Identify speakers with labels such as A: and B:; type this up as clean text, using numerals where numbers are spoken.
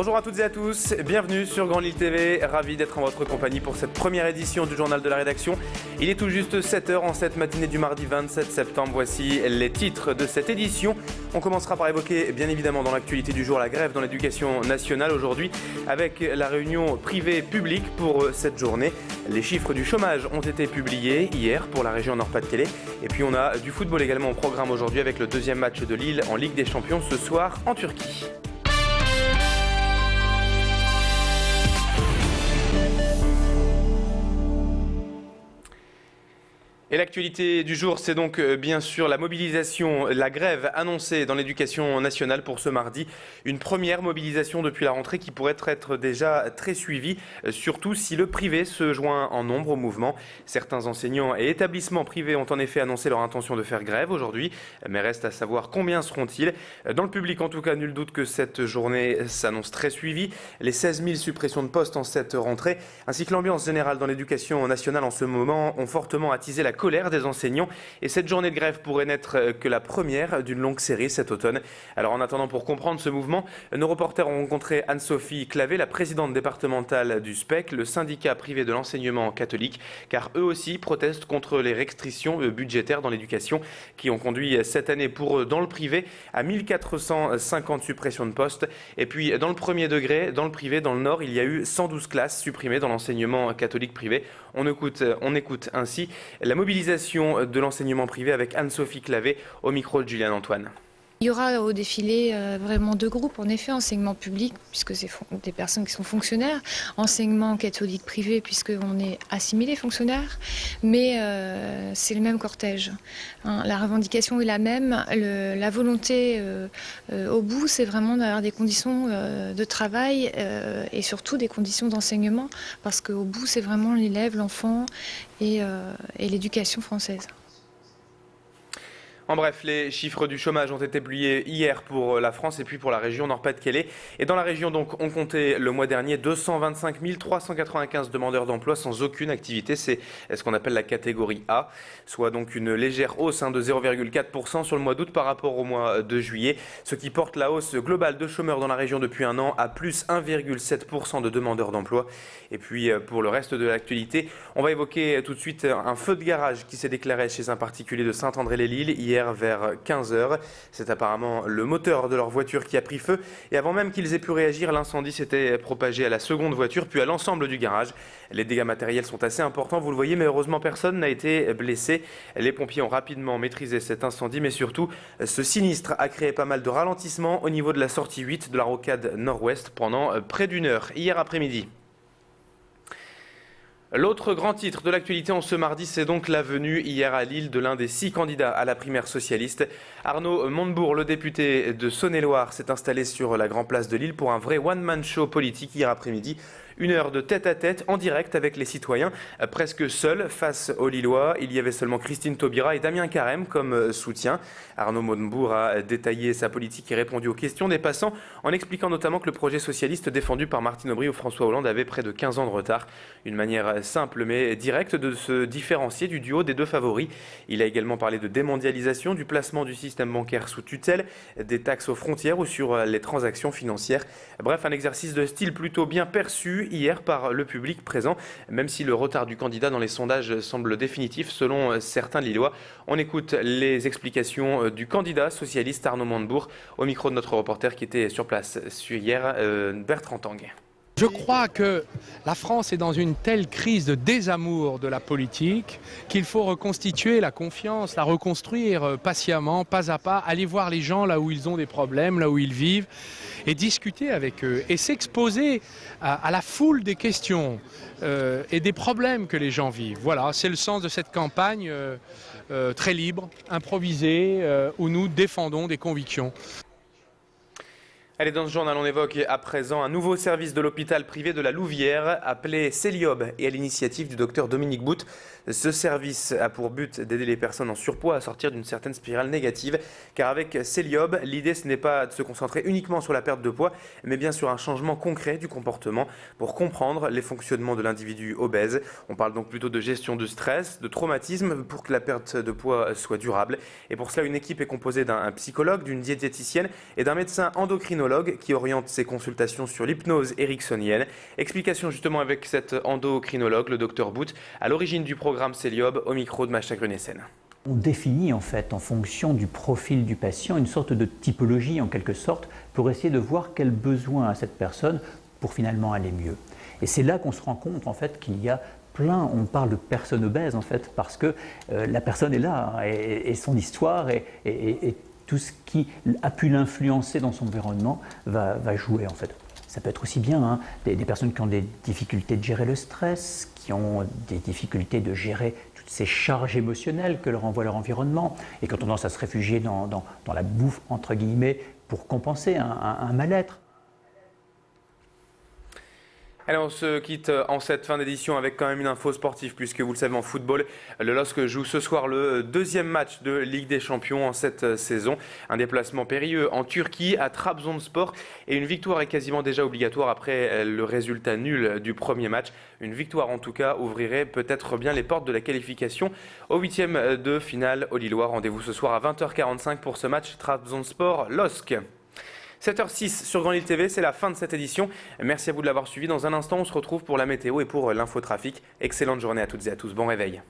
A: Bonjour à toutes et à tous, bienvenue sur Grand Lille TV, ravi d'être en votre compagnie pour cette première édition du journal de la rédaction. Il est tout juste 7h en cette matinée du mardi 27 septembre, voici les titres de cette édition. On commencera par évoquer bien évidemment dans l'actualité du jour la grève dans l'éducation nationale aujourd'hui avec la réunion privée-publique pour cette journée. Les chiffres du chômage ont été publiés hier pour la région Nord-Pas-de-Calais et puis on a du football également au programme aujourd'hui avec le deuxième match de Lille en Ligue des Champions ce soir en Turquie. Et l'actualité du jour, c'est donc bien sûr la mobilisation, la grève annoncée dans l'éducation nationale pour ce mardi. Une première mobilisation depuis la rentrée qui pourrait être déjà très suivie, surtout si le privé se joint en nombre au mouvement. Certains enseignants et établissements privés ont en effet annoncé leur intention de faire grève aujourd'hui, mais reste à savoir combien seront-ils. Dans le public, en tout cas, nul doute que cette journée s'annonce très suivie. Les 16 000 suppressions de postes en cette rentrée, ainsi que l'ambiance générale dans l'éducation nationale en ce moment, ont fortement attisé la colère des enseignants et cette journée de grève pourrait n'être que la première d'une longue série cet automne. Alors en attendant, pour comprendre ce mouvement, nos reporters ont rencontré Anne-Sophie Clavé, la présidente départementale du SPEC, le syndicat privé de l'enseignement catholique, car eux aussi protestent contre les restrictions budgétaires dans l'éducation qui ont conduit cette année pour eux dans le privé à 1450 suppressions de postes. Et puis dans le premier degré, dans le privé, dans le Nord, il y a eu 112 classes supprimées dans l'enseignement catholique privé. On écoute ainsi la mobilisation de l'enseignement privé avec Anne-Sophie Clavé au micro de Julian Antoine.
B: Il y aura au défilé vraiment deux groupes, en effet, enseignement public, puisque c'est des personnes qui sont fonctionnaires, enseignement catholique privé, puisqu'on est assimilé fonctionnaire, mais c'est le même cortège. Hein. La revendication est la même, la volonté au bout, c'est vraiment d'avoir des conditions de travail et surtout des conditions d'enseignement, parce qu'au bout, c'est vraiment l'élève, l'enfant et l'éducation française.
A: En bref, les chiffres du chômage ont été publiés hier pour la France et puis pour la région Nord-Pas-de-Calais. Et dans la région, donc, on comptait le mois dernier 225 395 demandeurs d'emploi sans aucune activité. C'est ce qu'on appelle la catégorie A, soit donc une légère hausse de 0,4% sur le mois d'août par rapport au mois de juillet, ce qui porte la hausse globale de chômeurs dans la région depuis un an à plus 1,7% de demandeurs d'emploi. Et puis pour le reste de l'actualité, on va évoquer tout de suite un feu de garage qui s'est déclaré chez un particulier de Saint-André-les-Lilles hier vers 15h. C'est apparemment le moteur de leur voiture qui a pris feu et avant même qu'ils aient pu réagir, l'incendie s'était propagé à la seconde voiture puis à l'ensemble du garage. Les dégâts matériels sont assez importants, vous le voyez, mais heureusement personne n'a été blessé. Les pompiers ont rapidement maîtrisé cet incendie, mais surtout ce sinistre a créé pas mal de ralentissements au niveau de la sortie 8 de la rocade nord-ouest pendant près d'une heure hier après-midi. L'autre grand titre de l'actualité en ce mardi, c'est donc la venue hier à Lille de l'un des 6 candidats à la primaire socialiste. Arnaud Montebourg, le député de Saône-et-Loire, s'est installé sur la Grand Place de Lille pour un vrai one-man show politique hier après-midi. Une heure de tête-à-tête en direct avec les citoyens, presque seul face aux Lillois. Il y avait seulement Christine Taubira et Damien Carême comme soutien. Arnaud Montebourg a détaillé sa politique et répondu aux questions des passants en expliquant notamment que le projet socialiste défendu par Martine Aubry ou François Hollande avait près de 15 ans de retard. Une manière simple mais directe de se différencier du duo des deux favoris. Il a également parlé de démondialisation, du placement du système bancaire sous tutelle, des taxes aux frontières ou sur les transactions financières. Bref, un exercice de style plutôt bien perçu hier par le public présent, même si le retard du candidat dans les sondages semble définitif selon certains Lillois. On écoute les explications du candidat socialiste Arnaud Montebourg au micro de notre reporter qui était sur place hier, Bertrand Tanguay.
C: Je crois que la France est dans une telle crise de désamour de la politique qu'il faut reconstituer la confiance, la reconstruire patiemment, pas à pas, aller voir les gens là où ils ont des problèmes, là où ils vivent et discuter avec eux et s'exposer à la foule des questions et des problèmes que les gens vivent. Voilà, c'est le sens de cette campagne très libre, improvisée, où nous défendons des convictions.
A: Allez, dans ce journal, on évoque à présent un nouveau service de l'hôpital privé de la Louvière appelé Céliob et à l'initiative du docteur Dominique Bout. Ce service a pour but d'aider les personnes en surpoids à sortir d'une certaine spirale négative. Car avec Céliob, l'idée ce n'est pas de se concentrer uniquement sur la perte de poids, mais bien sur un changement concret du comportement pour comprendre les fonctionnements de l'individu obèse. On parle donc plutôt de gestion de stress, de traumatisme pour que la perte de poids soit durable. Et pour cela, une équipe est composée d'un psychologue, d'une diététicienne et d'un médecin endocrinologue endocrinologue qui oriente ses consultations sur l'hypnose ericksonienne. Explication justement avec cet endocrinologue, le docteur Bout, à l'origine du programme Céliobe, au micro de Macha Grunessen.
D: On définit en fait en fonction du profil du patient une sorte de typologie en quelque sorte pour essayer de voir quel besoin a cette personne pour finalement aller mieux. Et c'est là qu'on se rend compte en fait qu'il y a on parle de personnes obèses en fait parce que la personne est là et son histoire et tout ce qui a pu l'influencer dans son environnement va jouer en fait. Ça peut être aussi bien des personnes qui ont des difficultés de gérer le stress, qui ont des difficultés de gérer toutes ces charges émotionnelles que leur envoie leur environnement et qui ont tendance à se réfugier dans la bouffe, entre guillemets, pour compenser un mal-être.
A: Allez, on se quitte en cette fin d'édition avec quand même une info sportive, puisque vous le savez en football, le LOSC joue ce soir le deuxième match de Ligue des Champions en cette saison. Un déplacement périlleux en Turquie à Trabzonspor et une victoire est quasiment déjà obligatoire après le résultat nul du premier match. Une victoire en tout cas ouvrirait peut-être bien les portes de la qualification au huitième de finale au Lillois. Rendez-vous ce soir à 20h45 pour ce match Trabzonspor-LOSC. 7h06 sur Grand Lille TV, c'est la fin de cette édition. Merci à vous de l'avoir suivi. Dans un instant, on se retrouve pour la météo et pour l'infotrafic. Excellente journée à toutes et à tous. Bon réveil.